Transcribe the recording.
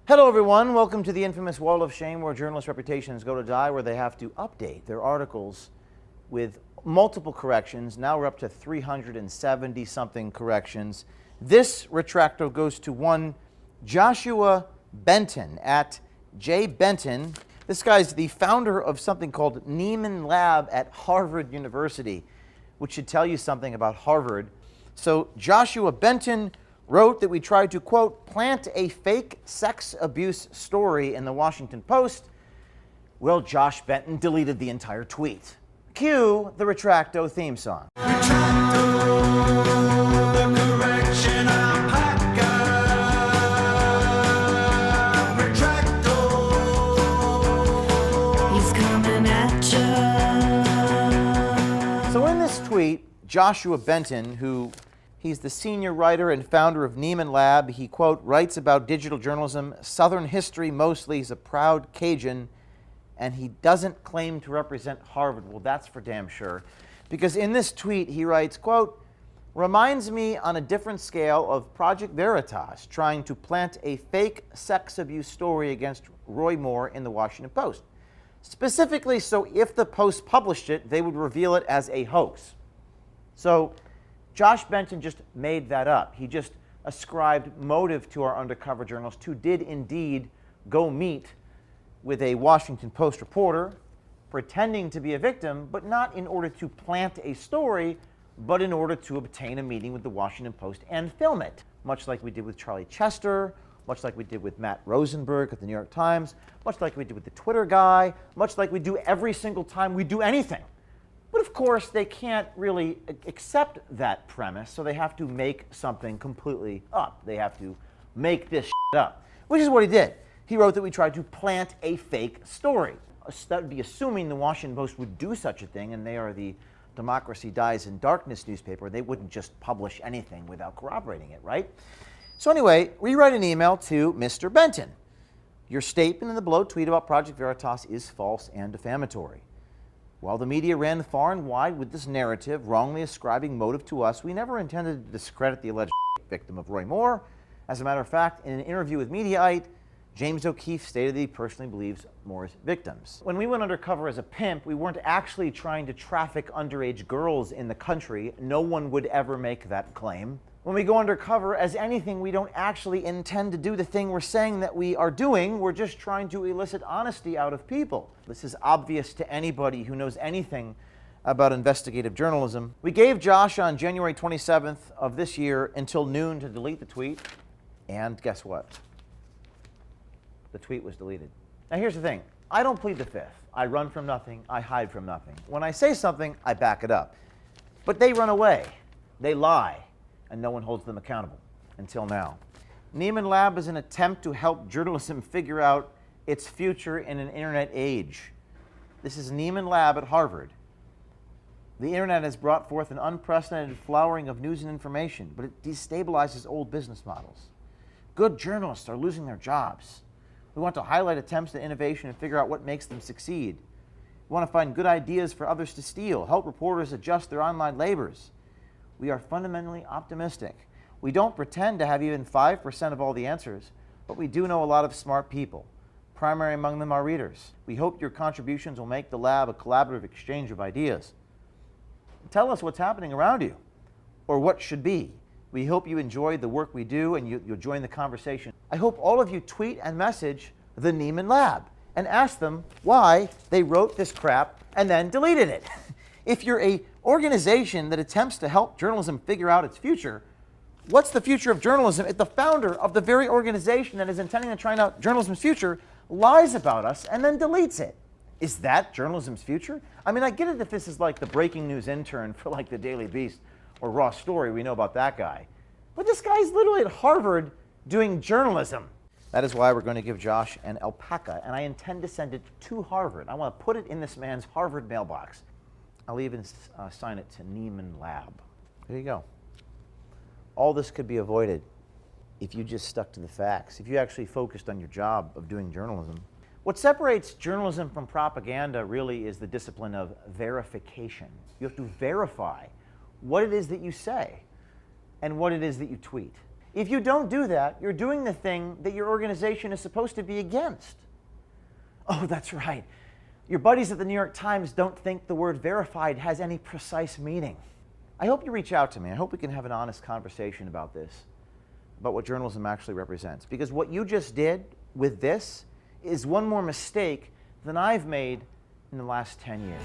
Hello everyone, welcome to the infamous Wall of Shame, where journalists' reputations go to die, where they have to update their articles with multiple corrections. Now we're up to 370 something corrections. This retracto goes to one Joshua Benton at J. Benton. This guy's the founder of something called Nieman Lab at Harvard University, which should tell you something about Harvard. So Joshua Benton wrote that we tried to, quote, plant a fake sex abuse story in the Washington Post. Well, Josh Benton deleted the entire tweet. Cue the Retracto theme song. Retracto, the correction alpaca. Retracto, he's coming at ya. So in this tweet, Joshua Benton, he's the senior writer and founder of Nieman Lab. He, quote, writes about digital journalism, Southern history mostly. He's a proud Cajun, and he doesn't claim to represent Harvard. Well, that's for damn sure. Because in this tweet, he writes, quote, reminds me on a different scale of Project Veritas trying to plant a fake sex abuse story against Roy Moore in the Washington Post. Specifically, so if the Post published it, they would reveal it as a hoax. So Josh Benton just made that up. He just ascribed motive to our undercover journalist, who did indeed go meet with a Washington Post reporter, pretending to be a victim, but not in order to plant a story, but in order to obtain a meeting with the Washington Post and film it, much like we did with Charlie Chester, much like we did with Matt Rosenberg at the New York Times, much like we did with the Twitter guy, much like we do every single time we do anything. But of course, they can't really accept that premise, so they have to make something completely up. They have to make this shit up, which is what he did. He wrote that we tried to plant a fake story. That would be assuming the Washington Post would do such a thing, and they are the Democracy Dies in Darkness newspaper. They wouldn't just publish anything without corroborating it, right? So anyway, rewrite an email to Mr. Benton. Your statement in the below tweet about Project Veritas is false and defamatory. While the media ran far and wide with this narrative, wrongly ascribing motive to us, we never intended to discredit the alleged victim of Roy Moore. As a matter of fact, in an interview with Mediaite, James O'Keefe stated that he personally believes Moore's victims. When we went undercover as a pimp, we weren't actually trying to traffic underage girls in the country. No one would ever make that claim. When we go undercover as anything, we don't actually intend to do the thing we're saying that we are doing. We're just trying to elicit honesty out of people. This is obvious to anybody who knows anything about investigative journalism. We gave Josh on January 27th of this year until noon to delete the tweet, and guess what? The tweet was deleted. Now here's the thing. I don't plead the fifth. I run from nothing. I hide from nothing. When I say something, I back it up. But they run away. They lie. And no one holds them accountable, until now. Nieman Lab is an attempt to help journalism figure out its future in an internet age. This is Nieman Lab at Harvard. The internet has brought forth an unprecedented flowering of news and information, but it destabilizes old business models. Good journalists are losing their jobs. We want to highlight attempts at innovation and figure out what makes them succeed. We want to find good ideas for others to steal, help reporters adjust their online labors. We are fundamentally optimistic. We don't pretend to have even 5% of all the answers, but we do know a lot of smart people. Primary among them are readers. We hope your contributions will make the lab a collaborative exchange of ideas. Tell us what's happening around you, or what should be. We hope you enjoy the work we do and you'll join the conversation. I hope all of you tweet and message the Nieman Lab and ask them why they wrote this crap and then deleted it. If you're an organization that attempts to help journalism figure out its future, what's the future of journalism if the founder of the very organization that is intending to try out journalism's future lies about us and then deletes it? Is that journalism's future? I mean, I get it if this is like the breaking news intern for like the Daily Beast or Raw Story. We know about that guy. But this guy's literally at Harvard doing journalism. That is why we're going to give Josh an alpaca, and I intend to send it to Harvard. I want to put it in this man's Harvard mailbox. I'll even sign it to Nieman Lab. There you go. All this could be avoided if you just stuck to the facts, if you actually focused on your job of doing journalism. What separates journalism from propaganda really is the discipline of verification. You have to verify what it is that you say and what it is that you tweet. If you don't do that, you're doing the thing that your organization is supposed to be against. Oh, that's right. Your buddies at the New York Times don't think the word verified has any precise meaning. I hope you reach out to me. I hope we can have an honest conversation about this, about what journalism actually represents. Because what you just did with this is one more mistake than I've made in the last 10 years.